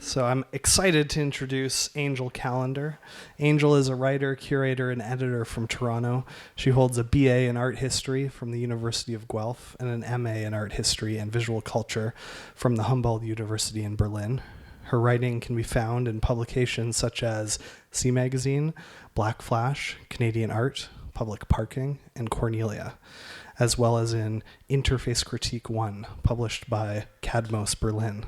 So I'm excited to introduce Angel Callander. Angel is a writer, curator, and editor from Toronto. She holds a BA in art history from the University of Guelph and an MA in art history and visual culture from the Humboldt University in Berlin. Her writing can be found in publications such as C Magazine, Black Flash, Canadian Art, Public Parking, and Cornelia, as well as in Interface Critique 1, published by Cadmos Berlin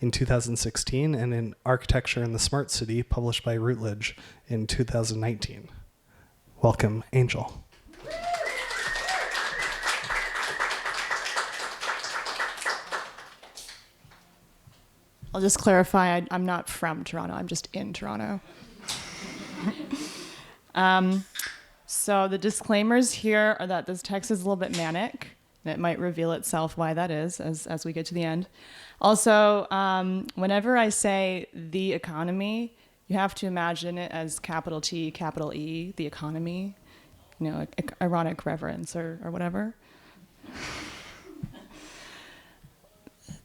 in 2016, and in Architecture in the Smart City, published by Routledge in 2019. Welcome, Angel. I'll just clarify, I'm not from Toronto, I'm just in Toronto. So the disclaimers here are that this text is a little bit manic, and it might reveal itself why that is as we get to the end. Also, whenever I say the economy, you have to imagine it as capital T, capital E, the economy, you know, ironic reverence or whatever.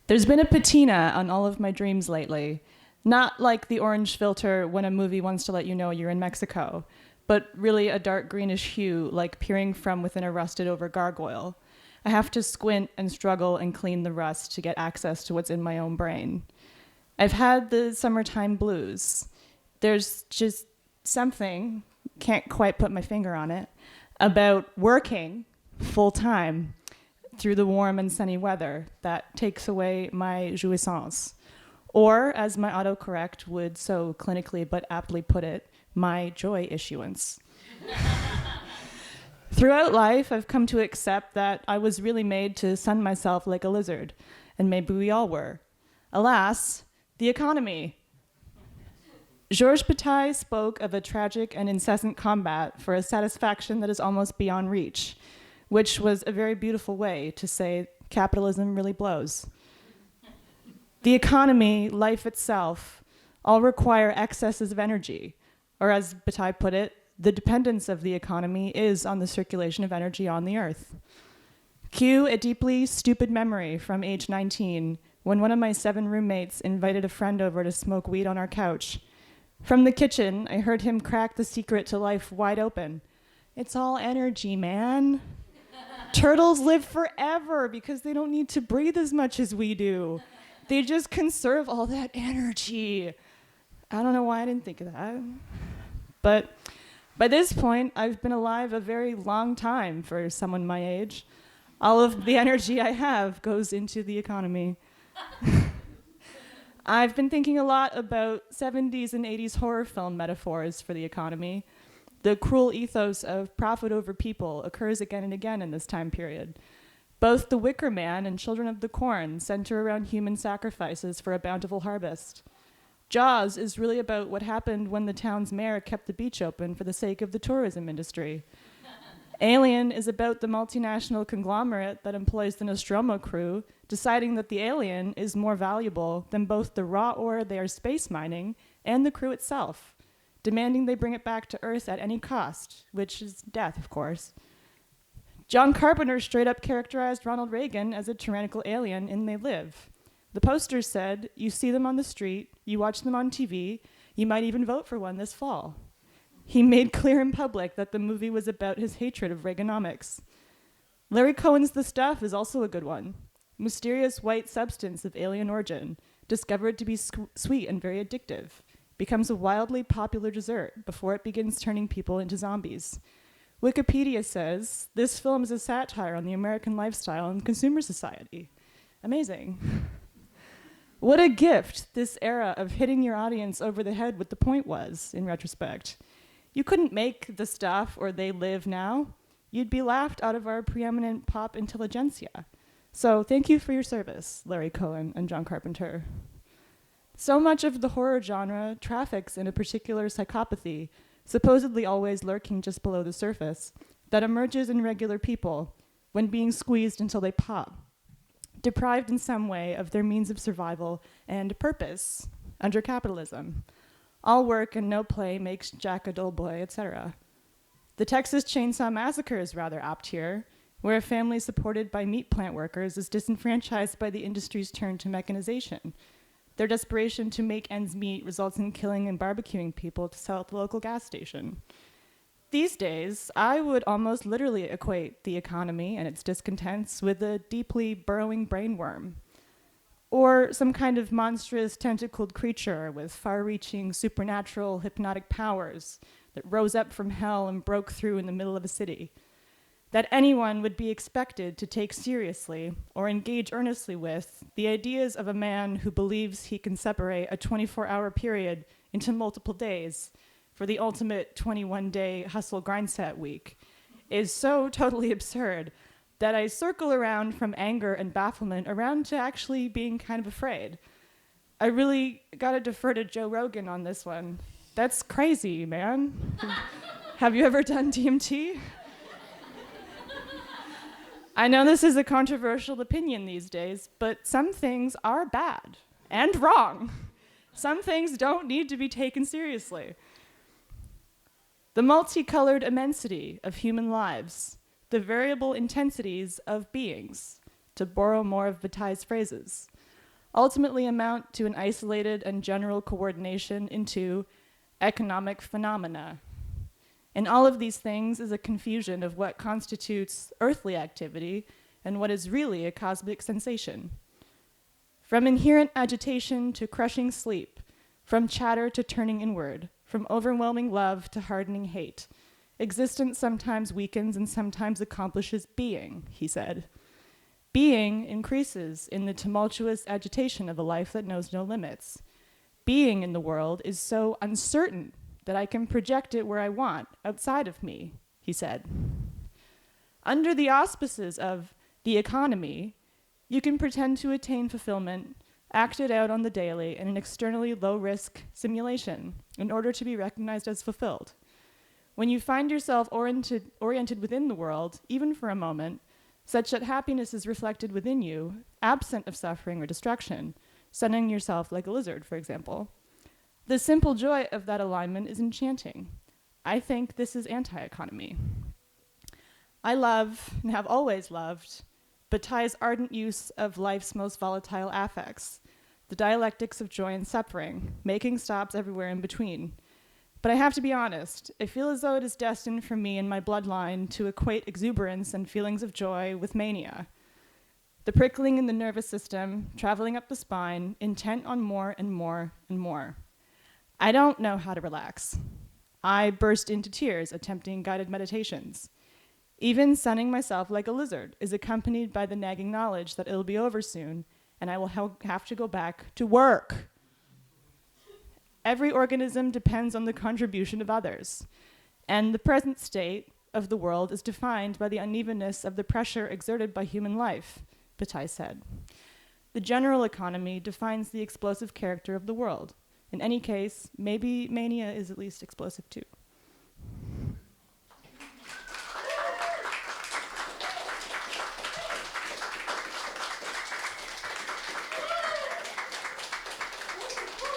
There's been a patina on all of my dreams lately. Not like the orange filter when a movie wants to let you know you're in Mexico, but really a dark greenish hue, like peering from within a rusted over gargoyle. I have to squint and struggle and clean the rust to get access to what's in my own brain. I've had the summertime blues. There's just something, can't quite put my finger on it, about working full time through the warm and sunny weather that takes away my jouissance. Or, as my autocorrect would so clinically but aptly put it, my joy issuance. Throughout life, I've come to accept that I was really made to sun myself like a lizard, and maybe we all were. Alas, the economy. Georges Bataille spoke of a tragic and incessant combat for a satisfaction that is almost beyond reach, which was a very beautiful way to say capitalism really blows. The economy, life itself, all require excesses of energy, or as Bataille put it, the dependence of the economy is on the circulation of energy on the earth. Cue a deeply stupid memory from age 19, when one of my 7 roommates invited a friend over to smoke weed on our couch. From the kitchen, I heard him crack the secret to life wide open. It's all energy, man. Turtles live forever because they don't need to breathe as much as we do. They just conserve all that energy. I don't know why I didn't think of that. But by this point, I've been alive a very long time for someone my age. All of the energy I have goes into the economy. I've been thinking a lot about 70s and 80s horror film metaphors for the economy. The cruel ethos of profit over people occurs again and again in this time period. Both The Wicker Man and Children of the Corn center around human sacrifices for a bountiful harvest. Jaws is really about what happened when the town's mayor kept the beach open for the sake of the tourism industry. Alien is about the multinational conglomerate that employs the Nostromo crew, deciding that the alien is more valuable than both the raw ore they are space mining and the crew itself, demanding they bring it back to Earth at any cost, which is death, of course. John Carpenter straight up characterized Ronald Reagan as a tyrannical alien in They Live. The poster said, you see them on the street, you watch them on TV, you might even vote for one this fall. He made clear in public that the movie was about his hatred of Reaganomics. Larry Cohen's The Stuff is also a good one. Mysterious white substance of alien origin, discovered to be sweet and very addictive, becomes a wildly popular dessert before it begins turning people into zombies. Wikipedia says, this film is a satire on the American lifestyle and consumer society. Amazing. What a gift this era of hitting your audience over the head with the point was, in retrospect. You couldn't make The Stuff or They Live now. You'd be laughed out of our preeminent pop intelligentsia. So thank you for your service, Larry Cohen and John Carpenter. So much of the horror genre traffics in a particular psychopathy, supposedly always lurking just below the surface, that emerges in regular people when being squeezed until they pop, deprived in some way of their means of survival and purpose under capitalism. All work and no play makes Jack a dull boy, etc. The Texas Chainsaw Massacre is rather apt here, where a family supported by meat plant workers is disenfranchised by the industry's turn to mechanization. Their desperation to make ends meet results in killing and barbecuing people to sell at the local gas station. These days, I would almost literally equate the economy and its discontents with a deeply burrowing brainworm, or some kind of monstrous tentacled creature with far-reaching supernatural hypnotic powers that rose up from hell and broke through in the middle of a city, that anyone would be expected to take seriously or engage earnestly with the ideas of a man who believes he can separate a 24-hour period into multiple days for the ultimate 21-day hustle grindset week is so totally absurd that I circle around from anger and bafflement around to actually being kind of afraid. I really gotta defer to Joe Rogan on this one. That's crazy, man. Have you ever done DMT? I know this is a controversial opinion these days, but some things are bad and wrong. Some things don't need to be taken seriously. The multicolored immensity of human lives, the variable intensities of beings, to borrow more of Bataille's phrases, ultimately amount to an isolated and general coordination into economic phenomena. And all of these things is a confusion of what constitutes earthly activity and what is really a cosmic sensation. From inherent agitation to crushing sleep, from chatter to turning inward, from overwhelming love to hardening hate, existence sometimes weakens and sometimes accomplishes being, he said. Being increases in the tumultuous agitation of a life that knows no limits. Being in the world is so uncertain that I can project it where I want, outside of me, he said. Under the auspices of the economy, you can pretend to attain fulfillment, acted out on the daily in an externally low-risk simulation in order to be recognized as fulfilled. When you find yourself oriented within the world, even for a moment, such that happiness is reflected within you, absent of suffering or destruction, sunning yourself like a lizard, for example, the simple joy of that alignment is enchanting. I think this is anti-economy. I love, and have always loved, Bataille's ardent use of life's most volatile affects, the dialectics of joy and suffering, making stops everywhere in between. But I have to be honest, I feel as though it is destined for me and my bloodline to equate exuberance and feelings of joy with mania. The prickling in the nervous system, traveling up the spine, intent on more and more and more. I don't know how to relax. I burst into tears attempting guided meditations. Even sunning myself like a lizard is accompanied by the nagging knowledge that it'll be over soon and I will have to go back to work. Every organism depends on the contribution of others, and the present state of the world is defined by the unevenness of the pressure exerted by human life, Bataille said. The general economy defines the explosive character of the world. In any case, maybe mania is at least explosive too.